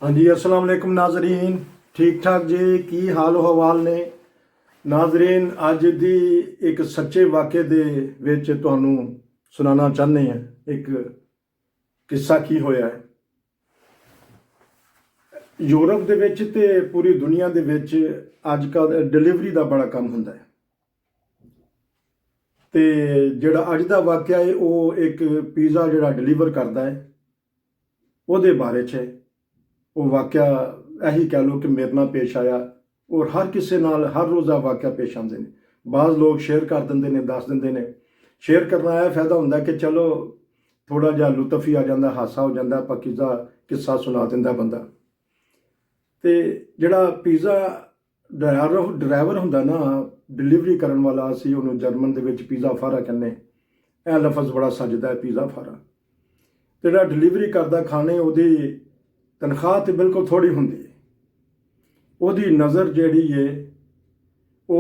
हाँ जी, अस्सलाम वालेकुम नाजरीन। ठीक ठाक जी, की हाल हवाल ने नाजरीन। अज दी एक सच्चे वाक़े दे विच तुहानूं सुनाना चाहते हैं एक किस्सा की होया है। यूरोप दे विच ते पूरी दुनिया दे विच अजकल डिलीवरी का बड़ा काम हुंदा है। ते जिहड़ा अज दा वाक़या है वो एक पीज़ा जिहड़ा डिलीवर करदा है ਉਹਦੇ बारे च है। वो वाक़या यही कह लो कि मेरे नाल पेश आया और हर किसी नाल हर रोज़ आ वाक़या पेश आते हैं। बाज़ लोग शेयर कर देंगे ने, दस देंगे ने। शेयर करना यह फायदा होंदा कि चलो थोड़ा जिहा लुत्फ ही आ जाता, हासा हो जाता, आपां किस्सा सुना दिंदा बंदा। ते जिहड़ा पिज़्ज़ा ड्राइवर हुंदा ना, डिलीवरी करन वाला, असीं उहनूं जर्मन दे विच पिज़्ज़ा फारा कहने। यह लफज बड़ा सजदा है पिज़्ज़ा फारा। जिहड़ा डिलीवरी करदा खाने, ਉਹਦੀ तनख्वाह तो बिल्कुल थोड़ी होंदी है। ਉਹਦੀ नज़र ਜਿਹੜੀ है वो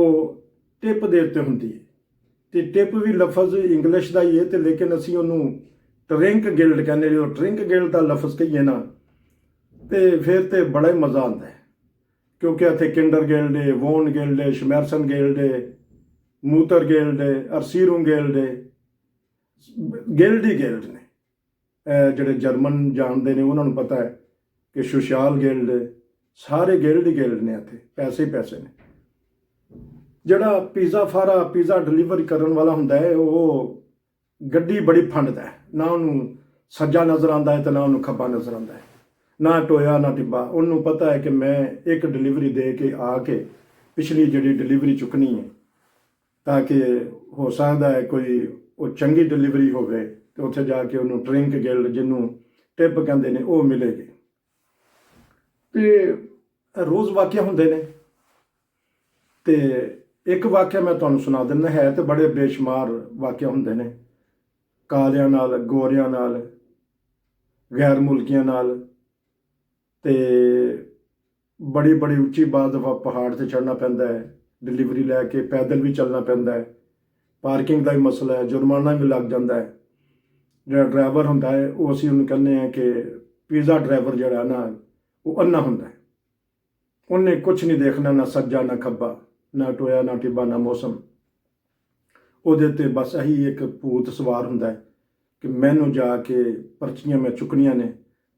टिप ਦੇ ਉੱਤੇ ਹੁੰਦੀ है। ਤੇ टिप भी लफज इंग्लिश ਦਾ ही है ਤੇ लेकिन ਅਸੀਂ ਉਹਨੂੰ ट्रिंक गिल्ड ਕਹਿੰਦੇ। जो ट्रिंक गिल्ड ਦਾ लफज कहीए ना ਤੇ फिर तो बड़ा ही मज़ा आता है, क्योंकि ਇੱਥੇ किंडर गिल्ड है, वोन गिल्ड है, शमैरसन गिल्ड है, मूतर गिल्ड है, अरसीरूम गिल्ड है। गिल्ड ही गिल्ड ने। ਜਿਹੜੇ जर्मन जानते हैं उन्होंने पता है कि सोशल गिल्ड, सारे गिल्ड ही गिल्ड ने। इत्थे पैसे ही पैसे ने। जिहड़ा पिज़्ज़ा फारा पिज़्ज़ा डिलीवर करन वाला हुंदा है वो गड्डी बड़ी फंडदा है। ना उन्होंने सज्जा नज़र आता है तो ना उन्होंने खब्बा नज़र आता है, ना टोया ना टिब्बा। उन्होंने पता है कि मैं एक डिलीवरी दे के आके पिछली जिहड़ी डिलीवरी चुकनी है, ताकि हो सकता है कोई वो चंगी डिलीवरी होवे तो उत्थे जाके उन्होंने ट्रिंक गिल्ड जिन्हों टिप कहते हैं वो मिलेगी। तो रोज़ वाक़या होंदे ने। ते एक वाक़या मैं तुहानूं सुना दिंदा। है तो बड़े बेशुमार वाक़या होंदे ने, कालियां नाल, गोरियां नाल, गैर मुल्कियां नाल। ते बड़ी बड़ी उच्ची बाज़ दफ़ा पहाड़ ते चढ़ना पैंदा है, डिलीवरी लैके पैदल भी चलना पैंदा है, पार्किंग का भी मसला है, जुर्माना भी लग जाता है। जो ड्राइवर होंदा है वो असीं उन्हूं कहने हैं कि पिज़्ज़ा ड्राइवर जिहड़ा ना वो अन्ना होंदा है। उन्हें कुछ नहीं देखना, ना सज्जा ना खब्बा, ना टोया ना टिब्बा, ना मौसम। ਉਹਦੇ ते बस यही एक भूत सवार हुंदा है कि मैनू जाके पर्चियां मैं चुकनियां ने,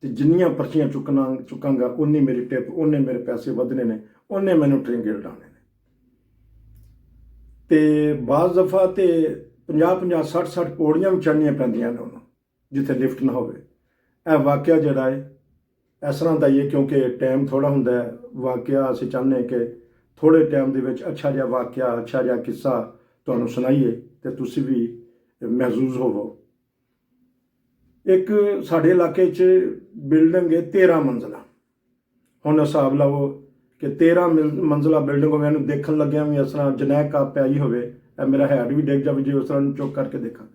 ते जिन्नियां पर्चियां चुकांगा उन्नी मेरी टिप, उन्ने मेरे पैसे वधने ने, उन्ने मैनू ट्रिंगल डाने ने। ते बाज़ दफ़ा ते 50-50, 60-60 पौड़ियां भी चढ़नियां पैंदियां ने उन्होंने, जिथे लिफ्ट ना होवे। यह वाक़या जिहड़ा है इस तरह का ही है, क्योंकि टाइम थोड़ा हुंदा है। वाक़या असीं चाहुंदे कि थोड़े टाइम दे विच अच्छा जिहा वाक़या, अच्छा जिहा किस्सा तुहानूं सुनाईए ते तुसीं भी महसूस होवो। एक साडे इलाके च बिल्डिंग है 13 मंजिला। हुण हिसाब लाओ कि 13 मंजिला बिल्डिंग होवे, इहनूं देखण लग्गिआं भी इस तरह जनैक कप आई होवे, मेरा हैड भी डिग जावे जे उस तरह चुक करके देखा।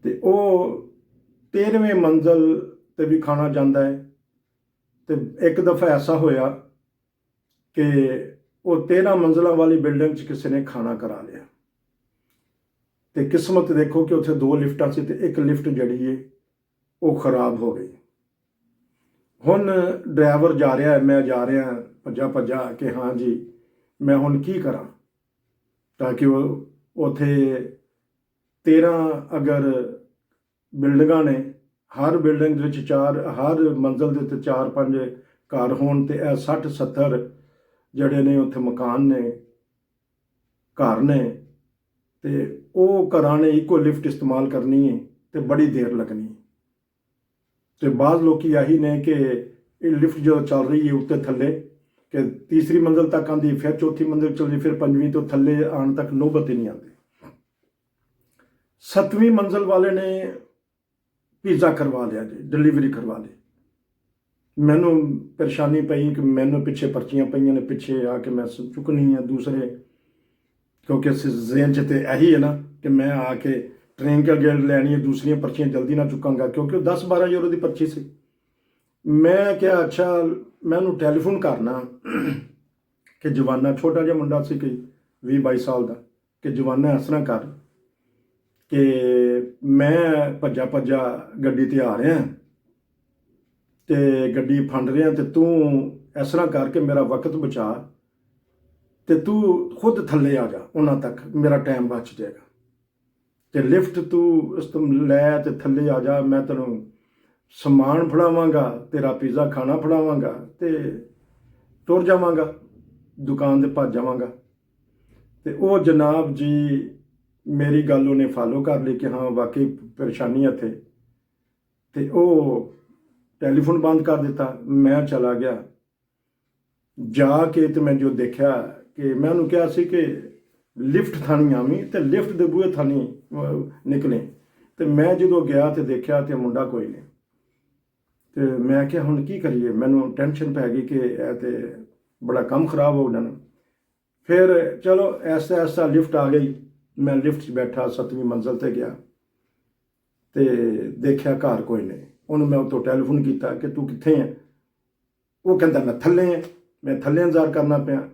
तो वह 13वें मंजिल ते भी खाना जाता है। तो एक दफ़ा ऐसा होया कि वो 13 मंजिलों वाली बिल्डिंग च किसी ने खाना करा लिया। तो किस्मत देखो कि उत्थे 2 लिफ्टां सी ते एक लिफ्ट जिहड़ी है वो खराब हो गई। हुण ड्राइवर जा रहा है, मैं जा रहा भज्जा भज्जा कि हाँ जी मैं हुण की करा, ताकि वो उत्थे 13 अगर बिल्डिंगां ने, हर बिल्डिंग विच 4, हर मंजिल दे उत्ते 4-5 घर होण, ते 60-70 जिहड़े ने उत्थे मकान ने, घर ने, ते वो घरां ने इक्को लिफ्ट इस्तेमाल करनी है तो बड़ी देर लगनी। तो बाज़ लोग यही ने कि लिफ्ट जो चल रही है उत्ते थल्ले कि तीसरी मंजिल तक आती, फिर चौथी मंजिल चलती, फिर 5वीं तो थल्ले आने तक नौबत ही नहीं आती। 7वीं मंजिल वाले ने पिज़्ज़ा करवा लिया जी, डिलीवरी करवा ली। मैनू परेशानी पई कि मैनू पिछे पर्चियां पईयां ने, पिछे आके मैं चुकनी है दूसरे, क्योंकि ज़हन च तो यही है ना कि मैं आके ट्रेन का गिल्ड लैनी है, दूसरियां पर्चियां जल्दी ना चुकांगा, क्योंकि 10-12 यूरो की पर्ची सी। मैं क्या अच्छा मैं उन्होंने टैलीफोन करना कि जवाना, छोटा जिहा मुंडा सी कोई 20-22 साल का, कि जवाना इस तरह कर कि मैं भज्जा भज्जा गड्डी ते आ रहा ਤੇ ਗੱਡੀ ਫੰਡ ਰਿਹਾ ਤੇ ਤੂੰ ਇਸ ਤਰ੍ਹਾਂ ਕਰਕੇ ਮੇਰਾ ਵਕਤ ਬਚਾ ਤੇ ਤੂੰ ਖੁਦ ਥੱਲੇ ਆ ਜਾ, ਉਹਨਾਂ ਤੱਕ ਮੇਰਾ ਟਾਈਮ ਬਚ ਜਾਏਗਾ ਤੇ ਲਿਫਟ ਤੂੰ ਇਸ ਤੋਂ ਲੈ ਤੇ ਥੱਲੇ ਆ ਜਾ, ਮੈਂ ਤੈਨੂੰ ਸਮਾਨ ਫੜਾਵਾਂਗਾ, ਤੇਰਾ ਪੀਜ਼ਾ ਖਾਣਾ ਫੜਾਵਾਂਗਾ ਤੇ ਤੁਰ ਜਾਵਾਂਗਾ, ਦੁਕਾਨ ਤੇ ਭੱਜ ਜਾਵਾਂਗਾ। ਤੇ ਉਹ ਜਨਾਬ ਜੀ ਮੇਰੀ ਗੱਲ ਉਹਨੇ ਫਾਲੋ ਕਰ ਲਈ ਕਿ ਹਾਂ ਵਾਕਈ ਪਰੇਸ਼ਾਨੀ ਇੱਥੇ, ਤੇ ਉਹ ਟੈਲੀਫੋਨ ਬੰਦ ਕਰ ਦਿੱਤਾ। ਮੈਂ ਚਲਾ ਗਿਆ, ਜਾ ਕੇ ਤੇ ਮੈਂ ਜੋ ਦੇਖਿਆ ਕਿ ਮੈਂ ਉਹਨੂੰ ਕਿਹਾ ਸੀ ਕਿ ਲਿਫਟ ਥਾਣੀ ਆਵੀਂ ਤੇ ਲਿਫਟ ਦੇ ਬੂਹੇ ਥਾਣੀ ਨਿਕਲੇ, ਤੇ ਮੈਂ ਜਦੋਂ ਗਿਆ ਤੇ ਦੇਖਿਆ ਤੇ ਮੁੰਡਾ ਕੋਈ ਨਹੀਂ। ਤੇ ਮੈਂ ਕਿਹਾ ਹੁਣ ਕੀ ਕਰੀਏ, ਮੈਨੂੰ ਟੈਨਸ਼ਨ ਪੈ ਗਈ ਕਿ ਇਹ ਤੇ ਬੜਾ ਕੰਮ ਖਰਾਬ ਹੋ ਜਾਣਾ। ਫਿਰ ਚਲੋ ਐਸਾ ਐਸਾ ਲਿਫਟ ਆ ਗਈ, ਮੈਂ ਲਿਫਟ 'ਚ ਬੈਠਾ 7ਵੀਂ ਮੰਜ਼ਲ ਤੇ ਗਿਆ ਤੇ ਦੇਖਿਆ ਘਰ ਕੋਈ ਨਹੀਂ। ਉਹਨੂੰ ਮੈਂ ਉੱਤੋਂ ਟੈਲੀਫੋਨ ਕੀਤਾ ਕਿ ਤੂੰ ਕਿੱਥੇ ਹੈ? ਉਹ ਕਹਿੰਦਾ ਮੈਂ ਥੱਲੇ ਹਾਂ। ਮੈਂ ਥੱਲੇ ਇੰਤਜ਼ਾਰ ਕਰਨਾ ਪਿਆ।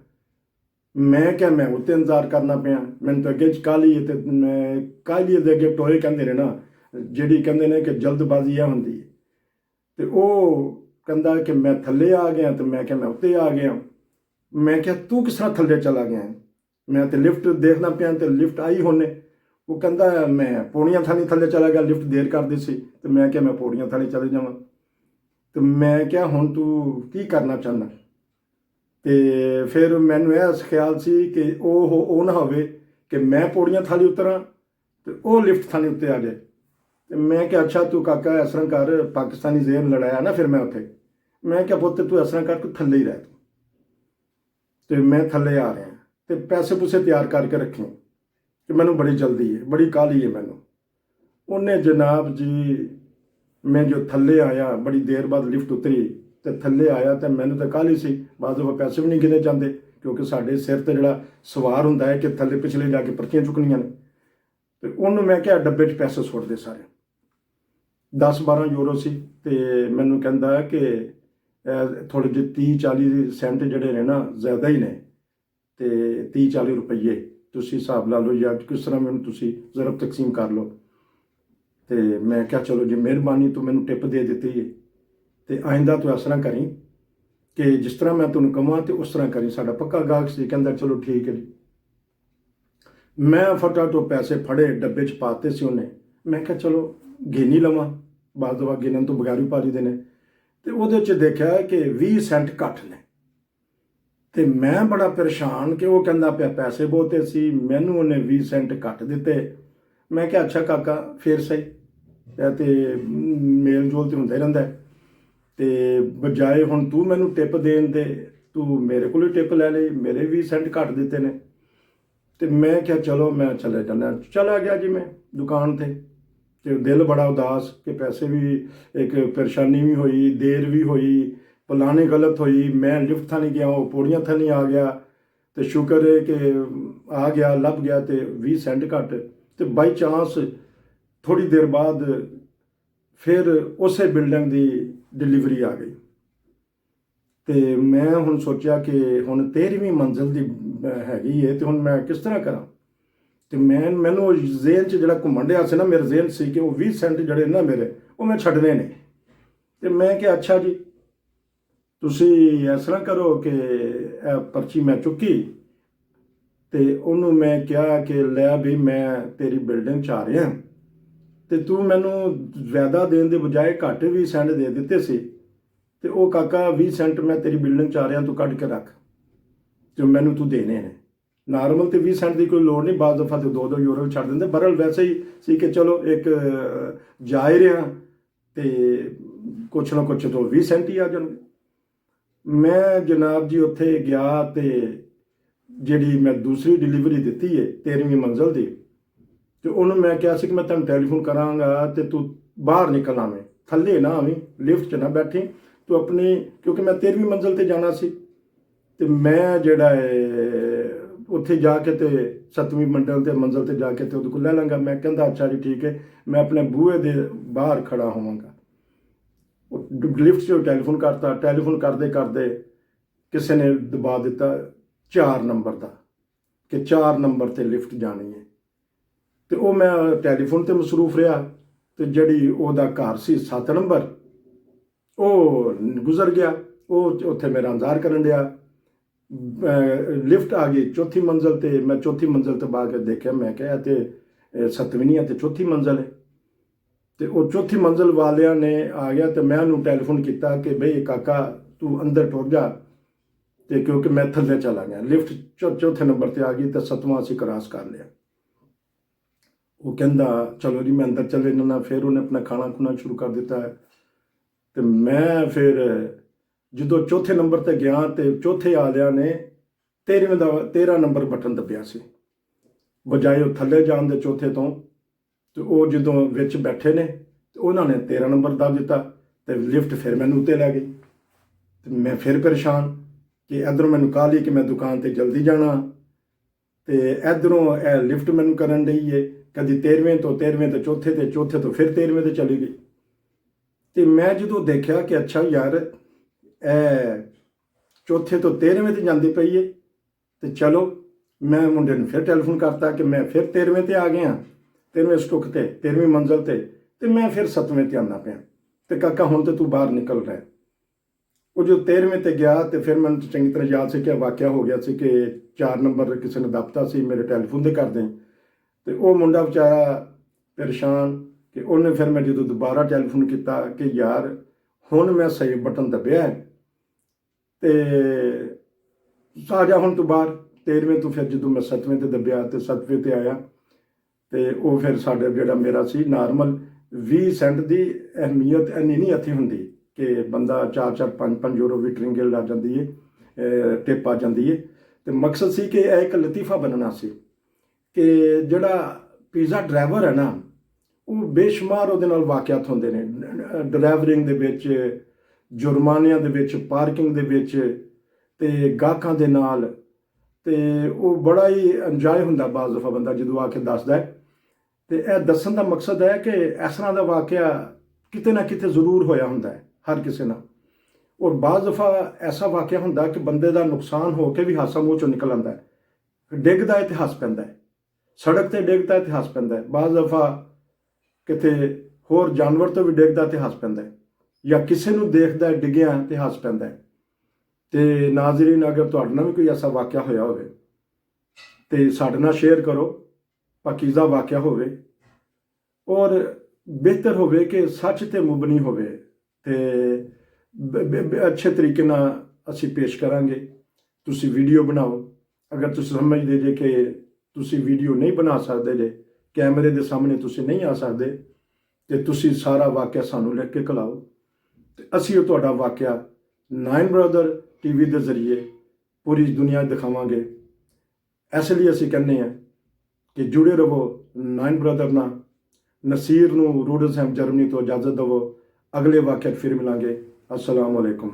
ਮੈਂ ਕਿਹਾ ਮੈਂ ਉੱਤੇ ਇੰਤਜ਼ਾਰ ਕਰਨਾ ਪਿਆ, ਮੈਨੂੰ ਤਾਂ ਅੱਗੇ 'ਚ ਕਾਹਲੀ ਹੈ। ਤੇ ਮੈਂ ਕਾਹਲੀ ਦੇ ਅੱਗੇ ਟੋਏ ਕਹਿੰਦੇ ਨੇ ਨਾ, ਜਿਹੜੀ ਕਹਿੰਦੇ ਨੇ ਕਿ ਜਲਦਬਾਜ਼ੀ ਇਹ ਹੁੰਦੀ ਹੈ। ਤੇ ਉਹ ਕਹਿੰਦਾ ਕਿ ਮੈਂ ਥੱਲੇ ਆ ਗਿਆ, ਤੇ ਮੈਂ ਕਿਹਾ ਮੈਂ ਉੱਤੇ ਆ ਗਿਆ। ਮੈਂ ਕਿਹਾ ਤੂੰ ਕਿਸ ਤਰ੍ਹਾਂ ਥੱਲੇ ਚਲਾ ਗਿਆ? ਮੈਂ ਤੇ ਲਿਫਟ ਦੇਖਦਾ ਪਿਆ ਤੇ ਲਿਫਟ ਆਈ ਹੋਣੇ। ਉਹ ਕਹਿੰਦਾ ਮੈਂ ਪੌੜੀਆਂ ਥਾਣੀ ਥੱਲੇ ਚਲਾ ਗਿਆ, ਲਿਫਟ ਦੇਰ ਕਰਦੀ ਸੀ। ਤੇ ਮੈਂ ਕਿਹਾ ਮੈਂ ਪੌੜੀਆਂ ਥਾਣੀ ਚਲੇ ਜਾਵਾਂ। ਤੇ ਮੈਂ ਕਿਹਾ ਹੁਣ ਤੂੰ ਕੀ ਕਰਨਾ ਚਾਹੁੰਦਾ? ਤੇ ਫਿਰ ਮੈਨੂੰ ਇਹ ਖਿਆਲ ਸੀ ਕਿ ਉਹ ਨਾ ਹੋਵੇ ਕਿ ਮੈਂ ਪੌੜੀਆਂ ਥਾਲੀ ਉਤਰਾਂ ਤੇ ਉਹ ਲਿਫਟ ਥਾਣੀ ਉੱਤੇ ਆ ਜਾਏ। ਤੇ ਮੈਂ ਕਿਹਾ ਅੱਛਾ ਤੂੰ ਕਾਕਾ ਇਸ ਤਰ੍ਹਾਂ ਕਰ, ਪਾਕਿਸਤਾਨੀ ਜ਼ੇਬ ਲੜਾਇਆ ਨਾ ਫਿਰ ਮੈਂ ਉੱਥੇ। ਮੈਂ ਕਿਹਾ ਪੁੱਤ ਤੂੰ ਇਸ ਤਰ੍ਹਾਂ ਕਰ, ਤੂੰ ਥੱਲੇ ਹੀ ਰਹਿ ਤੂੰ। ਤੇ ਮੈਂ ਥੱਲੇ ਆ ਰਿਹਾ ਤੇ ਪੈਸੇ ਪੂਸੇ ਤਿਆਰ ਕਰਕੇ ਰੱਖੇ ਕਿ ਮੈਨੂੰ ਬੜੀ ਜਲਦੀ ਹੈ, ਬੜੀ ਕਾਹਲੀ ਹੈ ਮੈਨੂੰ। ਉਹਨੇ ਜਨਾਬ ਜੀ ਮੈਂ ਜੋ ਥੱਲੇ ਆਇਆ, ਬੜੀ ਦੇਰ ਬਾਅਦ ਲਿਫਟ ਉਤਰੀ ਤੇ ਥੱਲੇ ਆਇਆ ਤੇ ਮੈਨੂੰ ਤਾਂ ਕਾਹਲੀ ਸੀ। ਬਾਅਦ ਉਹ ਪੈਸੇ ਵੀ ਨਹੀਂ ਗਿਣੇ ਜਾਂਦੇ ਕਿਉਂਕਿ ਸਾਡੇ ਸਿਰ ਤੇ ਜਿਹੜਾ ਸਵਾਰ ਹੁੰਦਾ ਹੈ ਕਿ ਥੱਲੇ ਪਿਛਲੇ ਜਾ ਕੇ ਪਰਚੀਆਂ ਚੁੱਕਣੀਆਂ ਨੇ। ਤੇ ਉਹਨੂੰ ਮੈਂ ਕਿਹਾ ਡੱਬੇ 'ਚ ਪੈਸੇ ਸੁੱਟ ਦੇ ਸਾਰੇ। 10-12 ਯੂਰੋ ਸੀ। ਤੇ ਮੈਨੂੰ ਕਹਿੰਦਾ ਕਿ ਥੋੜ੍ਹੇ ਜਿਹੇ 30-40 ਸੈਂਟ ਜਿਹੜੇ ਨੇ ਨਾ ਜ਼ਿਆਦਾ ਹੀ ਨੇ, ਤੇ 30-40 ਰੁਪਈਏ ਤੁਸੀਂ ਹਿਸਾਬ ਲਾ ਲਓ ਜਾਂ ਕਿਸ ਤਰ੍ਹਾਂ ਮੈਨੂੰ ਤੁਸੀਂ ਜ਼ਰਾ ਤਕਸੀਮ ਕਰ ਲਓ। ਤੇ ਮੈਂ ਕਿਹਾ ਚਲੋ ਜੀ ਮਿਹਰਬਾਨੀ, ਤੂੰ ਮੈਨੂੰ ਟਿਪ ਦੇ ਦਿੱਤੀ ਹੈ ਤੇ ਆਇੰਦਾ ਤੂੰ ਇਸ ਤਰ੍ਹਾਂ ਕਰੀ ਕਿ ਜਿਸ ਤਰ੍ਹਾਂ ਮੈਂ ਤੈਨੂੰ ਕਹਾਂ ਤੇ ਉਸ ਤਰ੍ਹਾਂ ਕਰੀ। ਸਾਡਾ ਪੱਕਾ ਗਾਹਕ ਸੀ। ਕਹਿੰਦਾ ਚਲੋ ਠੀਕ ਹੈ ਜੀ। ਮੈਂ ਫਟਾਫਟ ਪੈਸੇ ਫੜੇ, ਡੱਬੇ 'ਚ ਪਾਤੇ ਸੀ ਉਹਨੇ। ਮੈਂ ਕਿਹਾ ਚਲੋ ਗਿਣ ਹੀ ਲਵਾਂ, ਬਾਅਦ ਦਵਾ ਗਿਣਨ ਤੋਂ ਬਗੈਰ ਵੀ ਪਾ ਲਈਦੇ ਨੇ। ਤੇ ਉਹਦੇ 'ਚ ਦੇਖਿਆ ਕਿ 20 ਸੈਂਟ ਘੱਟ ਨੇ। ਤੇ ਮੈਂ ਬੜਾ ਪਰੇਸ਼ਾਨ ਕਿ ਉਹ ਕਹਿੰਦਾ ਪਿਆ ਪੈਸੇ ਬਹੁਤੇ ਸੀ, ਮੈਨੂੰ ਉਹਨੇ 20 ਸੈਂਟ ਘੱਟ ਦਿੱਤੇ। ਮੈਂ ਕਿਹਾ ਅੱਛਾ ਕਾਕਾ ਫੇਰ ਸਹੀ, ਇਹ ਤੇ ਮੇਲ ਜੋਲ ਤੇ ਹੁੰਦਾ ਹੀ ਰਹਿੰਦਾ। ਤੇ ਬਜਾਏ ਹੁਣ ਤੂੰ ਮੈਨੂੰ ਟਿਪ ਦੇਣ ਦੇ, ਤੂੰ ਮੇਰੇ ਕੋਲ ਹੀ ਟਿਪ ਲੈ ਲਈ, ਮੇਰੇ 20 ਸੈਂਟ ਘੱਟ ਦਿੱਤੇ ਨੇ। ਤੇ ਮੈਂ ਕਿਹਾ ਚਲੋ ਮੈਂ ਚਲੇ ਜਾਣਾ। ਚਲਾ ਗਿਆ ਜੀ ਮੈਂ ਦੁਕਾਨ ਤੇ ਦਿਲ ਬੜਾ ਉਦਾਸ ਕਿ ਪੈਸੇ ਵੀ, ਇੱਕ ਪਰੇਸ਼ਾਨੀ ਵੀ ਹੋਈ, ਦੇਰ ਵੀ ਹੋਈ, ਪਲਾਨੇ ਗਲਤ ਹੋਈ। ਮੈਂ ਲਿਫਟ ਥਾਂ ਨਹੀਂ ਗਿਆ, ਉਹ ਪੌੜੀਆਂ ਥਾਂ ਨਹੀਂ ਆ ਗਿਆ। ਤੇ ਸ਼ੁਕਰ ਹੈ ਕਿ ਆ ਗਿਆ, ਲੱਭ ਗਿਆ ਤੇ 20 ਸੈਂਟ ਘੱਟ। ਤੇ ਬਾਈ ਚਾਂਸ ਥੋੜ੍ਹੀ ਦੇਰ ਬਾਅਦ ਫਿਰ ਉਸੇ ਬਿਲਡਿੰਗ ਦੀ ਡਿਲੀਵਰੀ ਆ ਗਈ। ਤੇ ਮੈਂ ਹੁਣ ਸੋਚਿਆ ਕਿ ਹੁਣ 13ਵੀਂ ਮੰਜ਼ਿਲ ਦੀ ਹੈਗੀ ਹੈ ਤੇ ਹੁਣ ਮੈਂ ਕਿਸ ਤਰ੍ਹਾਂ ਕਰਾਂ। ਤੇ ਮੈਨੂੰ ਜ਼ੇਨ 'ਚ ਜਿਹੜਾ ਘੁੰਮਣ ਡਿਆ ਸੀ ਨਾ, ਮੇਰੇ ਜ਼ੇਨ ਸੀ ਕਿ ਉਹ 20 ਸੈਂਟ ਜਿਹੜੇ ਨਾ ਮੇਰੇ, ਉਹ ਮੈਂ ਛੱਡਣੇ ਨੇ। ਤੇ ਮੈਂ ਕਿਹਾ ਅੱਛਾ ਜੀ ਤੁਸੀਂ ਇਸ ਤਰ੍ਹਾਂ ਕਰੋ ਕਿ ਇਹ ਪਰਚੀ ਮੈਂ ਚੁੱਕੀ ਤੇ ਉਹਨੂੰ ਮੈਂ ਕਿਹਾ ਕਿ ਲੈ ਵੀ ਮੈਂ ਤੇਰੀ ਬਿਲਡਿੰਗ 'ਚ ਆ ਰਿਹਾ ਤੇ ਤੂੰ ਮੈਨੂੰ ਜ਼ਿਆਦਾ ਦੇਣ ਦੇ ਬਜਾਏ ਘੱਟ 20 ਸੈਂਟ ਦੇ ਦਿੱਤੇ ਸੀ। ਤੇ ਉਹ ਕਾਕਾ 20 ਸੈਂਟ ਮੈਂ ਤੇਰੀ ਬਿਲਡਿੰਗ 'ਚ ਆ ਰਿਹਾ, ਤੂੰ ਕੱਢ ਕੇ ਰੱਖ ਤੇ ਮੈਨੂੰ ਤੂੰ ਦੇਣੇ ਨੇ। ਨਾਰਮਲ ਤੇ 20 ਸੈਂਟ ਦੀ ਕੋਈ ਲੋੜ ਨਹੀਂ, ਬਾਅਦ ਦਫਾ ਤੇ 2-2 ਯੂਰੋ ਛੱਡ ਦਿੰਦੇ। ਬਰਲ ਵੈਸੇ ਹੀ ਸੀ ਕਿ ਚਲੋ ਇੱਕ ਜਾ ਹੀ ਰਿਹਾ ਤੇ ਕੁਛ ਨਾ ਕੁਛ ਤੋਂ 20 ਸੈਂਟ ਹੀ ਆ ਜਾਣਗੇ। ਮੈਂ ਜਨਾਬ ਜੀ ਉੱਥੇ ਗਿਆ ਤੇ ਜਿਹੜੀ ਮੈਂ ਦੂਸਰੀ ਡਿਲੀਵਰੀ ਦਿੱਤੀ ਹੈ 13ਵੀਂ ਮੰਜ਼ਿਲ ਦੀ, ਤੇ ਉਹਨੂੰ ਮੈਂ ਕਿਹਾ ਸੀ ਕਿ ਮੈਂ ਤੈਨੂੰ ਟੈਲੀਫੋਨ ਕਰਾਂਗਾ ਤੇ ਤੂੰ ਬਾਹਰ ਨਿਕਲ ਆਵੇਂ, ਥੱਲੇ ਨਾ ਆਵੀਂ, ਲਿਫਟ 'ਚ ਨਾ ਬੈਠੀ ਤੂੰ ਆਪਣੀ, ਕਿਉਂਕਿ ਮੈਂ 13ਵੀਂ ਮੰਜ਼ਿਲ ਤੇ ਜਾਣਾ ਸੀ। ਤੇ ਮੈਂ ਜਿਹੜਾ ਹੈ ਉੱਥੇ ਜਾ ਕੇ ਤੇ 7ਵੀਂ ਮੰਜ਼ਿਲ ਤੇ ਜਾ ਕੇ ਤੇ ਉਹਦੇ ਕੋਲ ਲੈ ਲਾਂਗਾ। ਮੈਂ ਕਹਿੰਦਾ ਅੱਛਾ ਜੀ ਠੀਕ ਹੈ, ਮੈਂ ਆਪਣੇ ਬੂਹੇ ਦੇ ਬਾਹਰ ਖੜਾ ਹੋਵਾਂਗਾ। ਉਹ ਲਿਫਟ 'ਚ ਟੈਲੀਫੋਨ ਕਰਤਾ। ਟੈਲੀਫੋਨ ਕਰਦੇ ਕਰਦੇ ਕਿਸੇ ਨੇ ਦਬਾ ਦਿੱਤਾ 4 ਨੰਬਰ ਦਾ ਕਿ 4 ਨੰਬਰ ਤੇ ਲਿਫਟ ਜਾਣੀ ਹੈ। ਤੇ ਉਹ ਮੈਂ ਟੈਲੀਫੋਨ ਤੇ ਮਸਰੂਫ ਰਿਹਾ। ਤੇ ਜਿਹੜੀ ਉਹਦਾ ਘਰ ਸੀ 7 ਨੰਬਰ, ਉਹ ਗੁਜ਼ਰ ਗਿਆ। ਉਹ ਉੱਥੇ ਮੇਰਾ ਇੰਤਜ਼ਾਰ ਕਰਨ ਡਿਆ। ਲਿਫਟ ਆ ਗਈ ਚੌਥੀ ਮੰਜ਼ਲ ਤੇ। ਮੈਂ ਚੌਥੀ ਮੰਜ਼ਲ ਤੇ ਬਾ ਕੇ ਦੇਖਿਆ, ਮੈਂ ਕਿਹਾ ਤੇ 7ਵੀਂ ਨਹੀਂ ਹੈ ਤੇ ਚੌਥੀ ਮੰਜ਼ਲ ਹੈ। ਤੇ ਉਹ ਚੌਥੀ ਮੰਜ਼ਲ ਵਾਲਿਆਂ ਨੇ ਆ ਗਿਆ ਤੇ ਮੈਂ ਉਹਨੂੰ ਟੈਲੀਫੋਨ ਕੀਤਾ ਕਿ ਬਈ ਕਾਕਾ ਤੂੰ ਅੰਦਰ ਟੁਰ ਜਾ, ਤੇ ਕਿਉਂਕਿ ਮੈਂ ਥੱਲੇ ਚਲਾ ਗਿਆ। ਲਿਫਟ ਚੌਥੇ ਨੰਬਰ ਤੇ ਆ ਗਈ ਤੇ 7ਵਾਂ ਅਸੀਂ ਕ੍ਰਾਸ ਕਰ ਲਿਆ। ਉਹ ਕਹਿੰਦਾ ਚਲੋ ਜੀ ਮੈਂ ਅੰਦਰ ਚਲੇ ਜਾਣਾ। ਫਿਰ ਉਹਨੇ ਆਪਣਾ ਖਾਣਾ ਖੁਣਾ ਸ਼ੁਰੂ ਕਰ ਦਿੱਤਾ ਹੈ। ਤੇ ਮੈਂ ਫਿਰ ਜਦੋਂ ਚੌਥੇ ਨੰਬਰ ਤੇ ਗਿਆ ਤੇ ਚੌਥੇ ਵਾਲਿਆਂ ਨੇ 13 ਨੰਬਰ ਬਟਨ ਦੱਬਿਆ ਸੀ, ਬਜਾਏ ਉਹ ਥੱਲੇ ਜਾਣ ਦੇ ਚੌਥੇ ਤੋਂ। ਤੇ ਉਹ ਜਦੋਂ ਵਿੱਚ ਬੈਠੇ ਨੇ ਤੇ ਉਹਨਾਂ ਨੇ 13 ਨੰਬਰ ਦੱਬ ਦਿੱਤਾ ਤੇ ਲਿਫਟ ਫਿਰ ਮੈਨੂੰ ਉੱਤੇ ਲੈ ਗਈ। ਤੇ ਮੈਂ ਫਿਰ ਪਰੇਸ਼ਾਨ ਕਿ ਇੱਧਰੋਂ ਮੈਨੂੰ ਕਾਹਲੀ ਕਿ ਮੈਂ ਦੁਕਾਨ ਤੇ ਜਲਦੀ ਜਾਣਾ, ਤੇ ਇੱਧਰੋਂ ਇਹ ਲਿਫਟ ਮੈਨੂੰ ਕਰਨ ਡਈ ਏ, ਕਦੀ 13ਵੇਂ ਤੋਂ ਤੇ ਚੌਥੇ ਤੇ, ਚੌਥੇ ਤੋਂ ਫਿਰ 13ਵੇਂ ਤੇ ਚਲੀ ਗਈ। ਤੇ ਮੈਂ ਜਦੋਂ ਦੇਖਿਆ ਕਿ ਅੱਛਾ ਯਾਰ ਇਹ ਚੌਥੇ ਤੋਂ 13ਵੇਂ ਤੇ ਜਾਂਦੀ ਪਈ ਏ, ਤੇ ਚਲੋ ਮੈਂ ਮੁੰਡੇ ਨੂੰ ਫਿਰ ਟੈਲੀਫੋਨ ਕਰਤਾ ਕਿ ਮੈਂ ਫਿਰ 13ਵੇਂ ਤੇ ਆ ਗਿਆ, 13ਵੇਂ ਸਟੁੱਕ ਤੇ, 13ਵੀਂ ਮੰਜ਼ਲ ਤੇ ਮੈਂ ਫਿਰ 7ਵੇਂ ਤੇ ਆਉਂਦਾ ਪਿਆ। ਤੇ ਕਾਕਾ ਹੁਣ ਤੇ ਤੂੰ ਬਾਹਰ ਨਿਕਲ ਰਿਹਾ। ਉਹ ਜੋ 13ਵੇਂ ਤੇ ਗਿਆ ਤੇ ਫਿਰ ਮੈਨੂੰ ਚੰਗੀ ਤਰ੍ਹਾਂ ਯਾਦ ਸੀ ਕਿ ਵਾਕਿਆ ਹੋ ਗਿਆ ਸੀ ਕਿ 4 ਨੰਬਰ ਕਿਸੇ ਨੇ ਦੱਬਤਾ ਸੀ ਮੇਰੇ ਟੈਲੀਫੋਨ ਦੇ ਕਰਦੇ। ਤੇ ਉਹ ਮੁੰਡਾ ਵਿਚਾਰਾ ਪਰੇਸ਼ਾਨ ਕਿ ਉਹਨੇ ਫਿਰ ਮੈਂ ਜਦੋਂ ਦੁਬਾਰਾ ਟੈਲੀਫੋਨ ਕੀਤਾ ਕਿ ਯਾਰ ਹੁਣ ਮੈਂ ਸਹੀ ਬਟਨ ਦੱਬਿਆ ਤੇ ਆ ਜਾ ਹੁਣ ਤੂੰ ਬਾਹਰ। 13ਵੇਂ ਤੋਂ ਫਿਰ ਜਦੋਂ ਮੈਂ 7ਵੇਂ ਤੇ ਦੱਬਿਆ ਤੇ 7ਵੇਂ ਤੇ ਆਇਆ। ਤੇ ਉਹ ਫਿਰ ਸਾਡੇ ਜਿਹੜਾ ਮੇਰਾ ਸੀ ਨਾਰਮਲ 20 ਸੈਂਟ ਦੀ ਅਹਿਮੀਅਤ ਇੰਨੀ ਨਹੀਂ ਇੱਥੇ ਹੁੰਦੀ ਕਿ ਬੰਦਾ 4-4 5-5 ਯੂਰੋ ਵੀ ਟਰਿੰਗਲ ਆ ਜਾਂਦੀ ਹੈ, ਟਿਪ ਆ ਜਾਂਦੀ ਹੈ। ਤੇ ਮਕਸਦ ਸੀ ਕਿ ਇਹ ਇੱਕ ਲਤੀਫਾ ਬਣਨਾ ਸੀ ਕਿ ਜਿਹੜਾ ਪੀਜ਼ਾ ਡਰਾਈਵਰ ਹੈ ਨਾ, ਉਹ ਬੇਸ਼ੁਮਾਰ ਉਹਦੇ ਨਾਲ ਵਾਕਿਆਤ ਹੁੰਦੇ ਨੇ, ਡਰਾਈਵਰਿੰਗ ਦੇ ਵਿੱਚ, ਜੁਰਮਾਨਿਆਂ ਦੇ ਵਿੱਚ, ਪਾਰਕਿੰਗ ਦੇ ਵਿੱਚ, ਤੇ ਗਾਹਕਾਂ ਦੇ ਨਾਲ। ਤੇ ਉਹ ਬੜਾ ਹੀ ਇੰਜੋਏ ਹੁੰਦਾ ਬਾਜ਼ ਦਫਾ ਬੰਦਾ ਜਦੋਂ ਆ ਕੇ ਦੱਸਦਾ ਹੈ। ਤੇ ਇਹ ਦੱਸਣ ਦਾ ਮਕਸਦ ਹੈ ਕਿ ਇਸ ਤਰ੍ਹਾਂ ਦਾ ਵਾਕਿਆ ਕਿਤੇ ਨਾ ਕਿਤੇ ਜ਼ਰੂਰ ਹੋਇਆ ਹੁੰਦਾ ਹੈ ਹਰ ਕਿਸੇ ਨਾਲ। ਔਰ ਬਾਜ਼ ਦਫਾ ਐਸਾ ਵਾਕਿਆ ਹੁੰਦਾ ਕਿ ਬੰਦੇ ਦਾ ਨੁਕਸਾਨ ਹੋ ਕੇ ਵੀ ਹਾਸਾ ਮੂੰਹ ਚੋਂ ਨਿਕਲ ਆਉਂਦਾ ਹੈ, ਡਿੱਗਦਾ ਹੈ ਤੇ ਹੱਸ ਪੈਂਦਾ ਹੈ, ਸੜਕ ਤੇ ਡਿੱਗਦਾ ਹੈ ਤੇ ਹੱਸ ਪੈਂਦਾ ਹੈ, ਬਾਜ਼ ਦਫਾ ਕਿਤੇ ਹੋਰ ਜਾਨਵਰ ਤੋਂ ਵੀ ਡਿੱਗਦਾ ਤੇ ਹੱਸ ਪੈਂਦਾ ਹੈ, ਜਾਂ ਕਿਸੇ ਨੂੰ ਦੇਖਦਾ ਡਿੱਗਿਆ ਤੇ ਹੱਸ ਪੈਂਦਾ ਹੈ। ਤੇ ਨਾਜ਼ਰੀਨ, ਅਗਰ ਤੁਹਾਡੇ ਨਾਲ ਵੀ ਕੋਈ ਐਸਾ ਵਾਕਿਆ ਹੋਇਆ ਹੋਵੇ ਤੇ ਸਾਡੇ ਨਾਲ ਸ਼ੇਅਰ ਕਰੋ। ਪਾਕੀਜ਼ਾ ਵਾਕਿਆ ਹੋਵੇ ਔਰ ਬਿਹਤਰ ਹੋਵੇ ਕਿ ਸੱਚ ਤੇ ਮੁਬਨੀ ਹੋਵੇ ਤੇ ਅੱਛੇ ਤਰੀਕੇ ਨਾਲ ਅਸੀਂ ਪੇਸ਼ ਕਰਾਂਗੇ। ਤੁਸੀਂ ਵੀਡੀਓ ਬਣਾਓ। ਅਗਰ ਤੁਸੀਂ ਸਮਝਦੇ ਜੇ ਕਿ ਤੁਸੀਂ ਵੀਡੀਓ ਨਹੀਂ ਬਣਾ ਸਕਦੇ ਜੇ, ਕੈਮਰੇ ਦੇ ਸਾਹਮਣੇ ਤੁਸੀਂ ਨਹੀਂ ਆ ਸਕਦੇ, ਤੇ ਤੁਸੀਂ ਸਾਰਾ ਵਾਕਿਆ ਸਾਨੂੰ ਲਿਖ ਕੇ ਘਲਾਓ ਤੇ ਅਸੀਂ ਉਹ ਤੁਹਾਡਾ ਵਾਕਿਆ 9 ਬ੍ਰਦਰ ਟੀਵੀ ਦੇ ਜ਼ਰੀਏ ਪੂਰੀ ਦੁਨੀਆ ਦਿਖਾਵਾਂਗੇ। ਇਸ ਲਈ ਅਸੀਂ ਕਹਿੰਦੇ ਹਾਂ ਕਿ ਜੁੜੇ ਰਹੋ 9 ਬ੍ਰਦਰ ਨਾਲ। ਨਸੀਰ ਨੂੰ ਰੂਡਲਸਹੈਮ ਜਰਮਨੀ ਤੋਂ ਇਜਾਜ਼ਤ ਦੇਵੋ। ਅਗਲੇ ਵਾਕਿਆ ਫਿਰ ਮਿਲਾਂਗੇ। अस्सलाम वालेकुम।